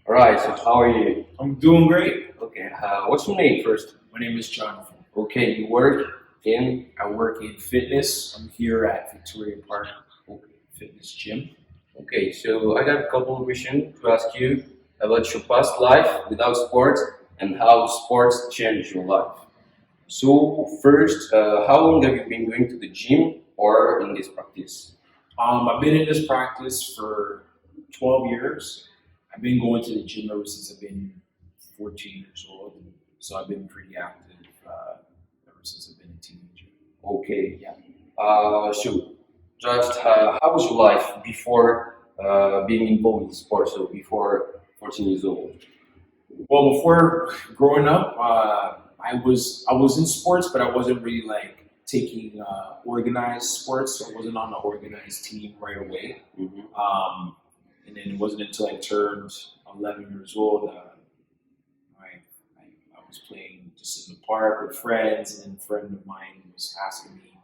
Alright, so how are you? I'm doing great. Okay, what's your name first? My name is Jonathan. Okay, you work in. I work in fitness. I'm here at Victoria Park Fitness Gym. Okay, so I got a couple of questions to ask you about your past life without sports and how sports changed your life. So, first, how long have you been going to the gym or in this practice? I've been in this practice for 12 years. I've been going to the gym ever since I've been 14 years old. So I've been pretty active ever since I've been a teenager. Okay, yeah. So, just how was your life before being involved in sports? So, before 14 years old. Well, before growing up, I was in sports, but I wasn't really like taking organized sports. So I wasn't on the organized team right away. Mhm. And then it wasn't until I turned 11 years old, I was playing just in the park with friends, and then a friend of mine was asking me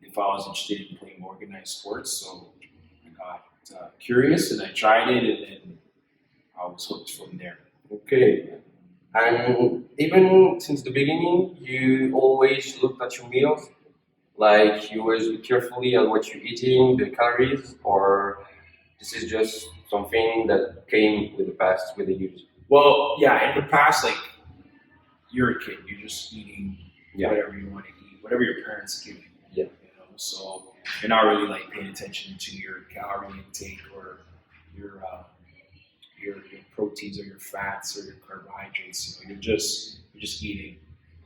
if I was interested in playing organized sports. So I got curious and I tried it, and then I was hooked from there. Okay. And even since the beginning, you always looked at your meals, like you always look carefully at what you're eating, the calories, or this is just something that came with the past, with the years. Well, yeah, in the past, like you're a kid, you're just eating Yeah, whatever you want to eat, whatever your parents give you. yeah. So you're not really like paying attention to your calorie intake or your your proteins or your fats or your carbohydrates. You're just eating.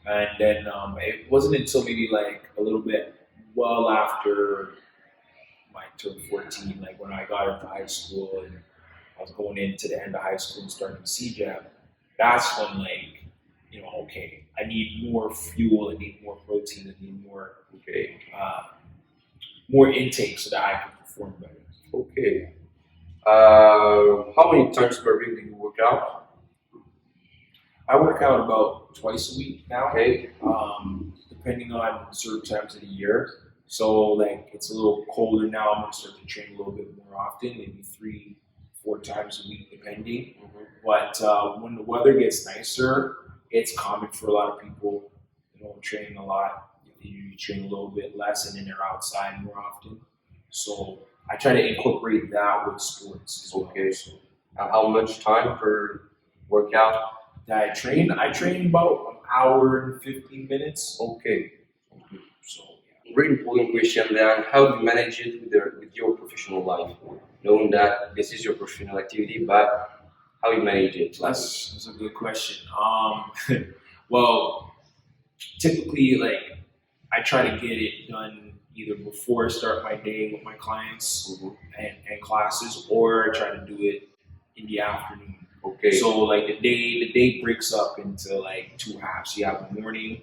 And then it wasn't until maybe like a little bit well after my turned 14, like when I got into high school and I was going into the end of high school and starting CJAP, that's when like, okay, I need more fuel, I need more protein, I need Okay, uh, more intake so that I can perform better. okay. How many times per week do you work out? I work out about twice a week now, Okay, depending on certain times of the year. So like it's a little colder now, I'm gonna start to train a little bit more often, maybe 3, 4 times a week, depending. mhm, But when the weather gets nicer, it's common for a lot of people, training a lot. You train a little bit less, and then they're outside more often. So I try to incorporate that with sports as well. okay. So And how much time per workout? that I train about an hour and 15 minutes. Okay. So Very important question then. How do you manage it with your professional life? Knowing that this is your professional activity, but how you manage it? that's a good question. Well, typically, like I try to get it done either before I start my day with my clients Mhm. and classes, or I try to do it in the afternoon. Okay, So like the day breaks up into like two halves. You have the morning,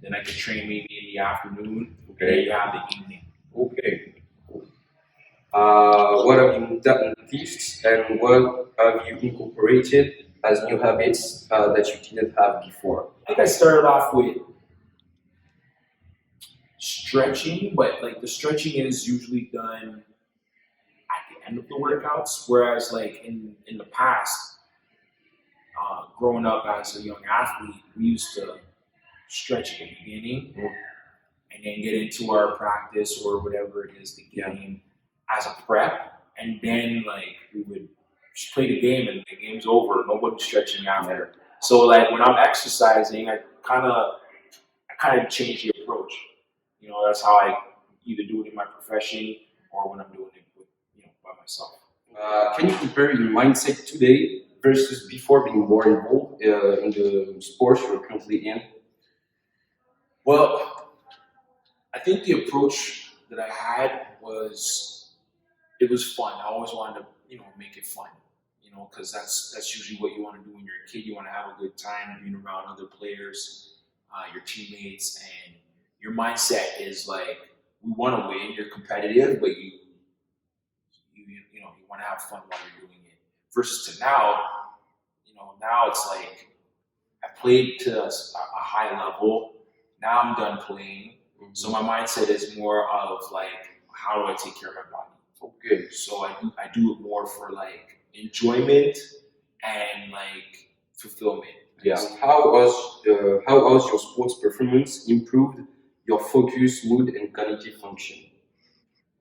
then I can train maybe in the afternoon, and then okay, you have the evening. okay. What have you noticed and what have you incorporated as new habits that you didn't have before? I think I started off with stretching, but like the stretching is usually done at the end of the workouts, whereas like in the past, growing up as a young athlete, we used to stretch at the beginning Mm. and then get into our practice or whatever it is, the game as a prep, and then like we would just play the game and the game's over. Nobody's stretching after. So like when I'm exercising, I kind of change the approach. That's how I either do it in my profession or when I'm doing it with by myself. Can you compare your mindset today versus before being more involved in the sports you're currently in? Well, I think the approach that I had was it was fun. I always wanted to make it fun. Because that's usually what you want to do when you're a kid. You want to have a good time being around other players, your teammates, and your mindset is like we want to win. You're competitive, but you want to have fun while you're doing it. Versus to now, now it's like I played to a high level. Now I'm done playing. So my mindset is more of like, how do I take care of my body? Okay, So I do it more for like enjoyment and like fulfillment. Yeah. How has your sports performance improved your focus, mood, and cognitive function?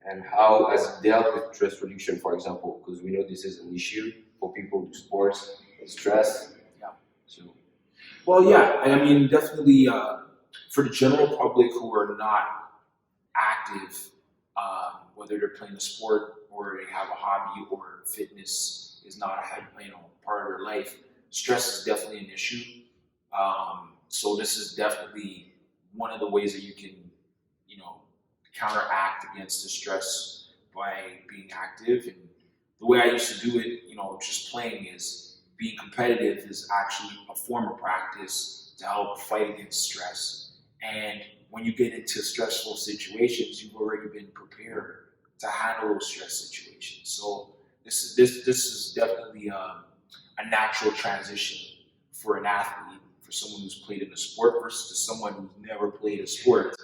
And how has it dealt with stress reduction, for example? Because we know this is an issue for people who do sports, stress. Yeah. So Well, yeah, I mean, definitely for the general public who are not active, whether they're playing a sport or they have a hobby or fitness is not part of their life, stress is definitely an issue. So this is definitely one of the ways that you can, you know, counteract against the stress by being active. And the way I used to do it, just playing is being competitive is actually a form of practice to help fight against stress. And when you get into stressful situations, you've already been prepared to handle those stress situations. So this is definitely a natural transition for an athlete, for someone who's played in a sport versus someone who's never played a sport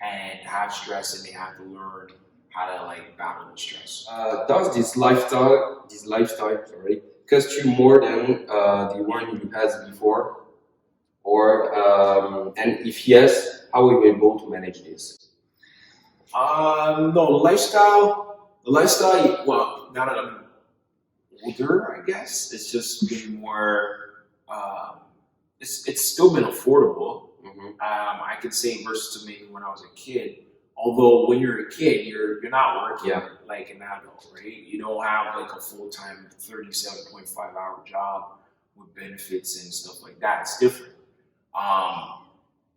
and have stress and they have to learn how to like battle the stress. does this lifestyle, sorry, cost you more than the one you had before? Or and if yes, how are you able to manage this? No, the lifestyle. Well, now that I'm older, I guess it's just been more. It's still been affordable. I could say versus to maybe when I was a kid. Although when you're a kid, you're not working Yeah. like an adult, right? You don't have like a full time 37.5 hour job with benefits and stuff like that. It's different.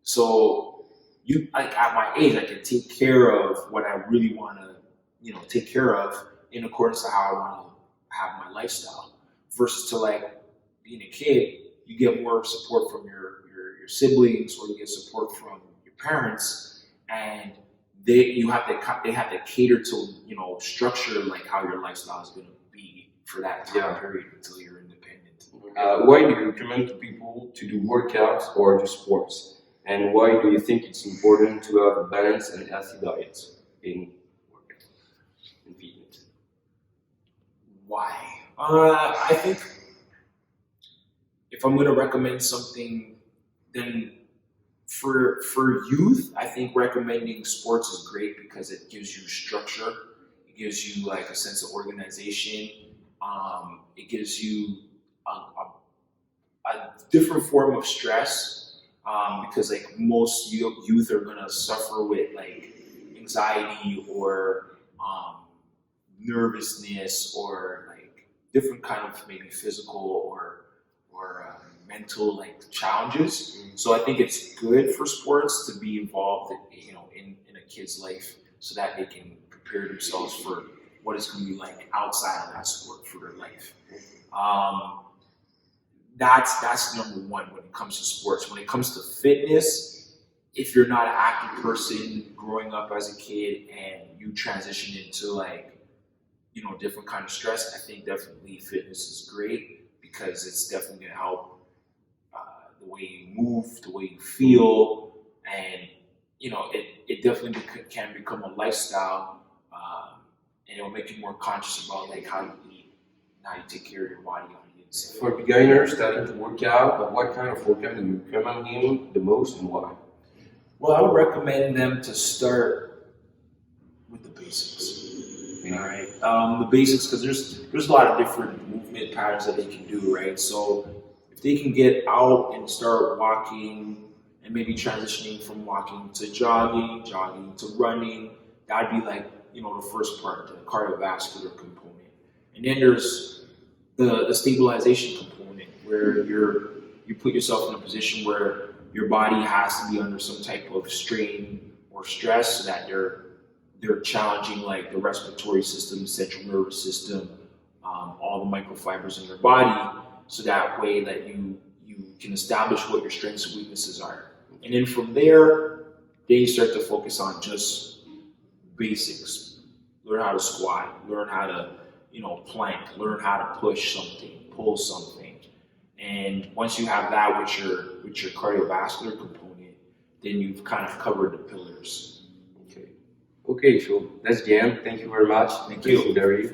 So you like at my age, I can take care of what I really want to, take care of in accordance to how I want to have my lifestyle. Versus to like being a kid, you get more support from your siblings or you get support from your parents, and they have to cater to structure like how your lifestyle is going to be for that time Yeah. period until you're independent. Why do you recommend to people to do workouts or do sports? And why do you think it's important to have a balanced and healthy diet in workout and fitness? Why? I think if I'm going to recommend something, then for youth, I think recommending sports is great because it gives you structure. It gives you like a sense of organization. It gives you a different form of stress because like most youth are gonna suffer with like anxiety or nervousness or like different kind of maybe physical or mental like challenges. So I think it's good for sports to be involved in a kid's life so that they can prepare themselves for what it's going to be like outside of that sport for their life. That's number one when it comes to sports. When it comes to fitness, if you're not an active person growing up as a kid and you transition into like different kind of stress, I think definitely fitness is great because it's definitely gonna help the way you move, the way you feel, and it definitely can become a lifestyle, and it'll make you more conscious about like how you eat, and how you take care of your body on the inside. For beginners starting to work out, what kind of workout do you recommend him the most and why? Well, I would recommend them to start with the basics. All right, the basics because there's a lot of different movement patterns that they can do, right? So if they can get out and start walking and maybe transitioning from walking to jogging to running, that'd be like the first part, the cardiovascular component, and then there's the stabilization component where you put yourself in a position where your body has to be under some type of strain or stress so that they're challenging like the respiratory system, central nervous system, all the microfibers in your body, so that way that you can establish what your strengths and weaknesses are. And then from there, then you start to focus on just basics. Learn how to squat, learn how to plank, learn how to push something, pull something. And once you have that with your cardiovascular component, then you've kind of covered the pillars. Okay, so that's the end. Thank you very much. Thank you. Gary.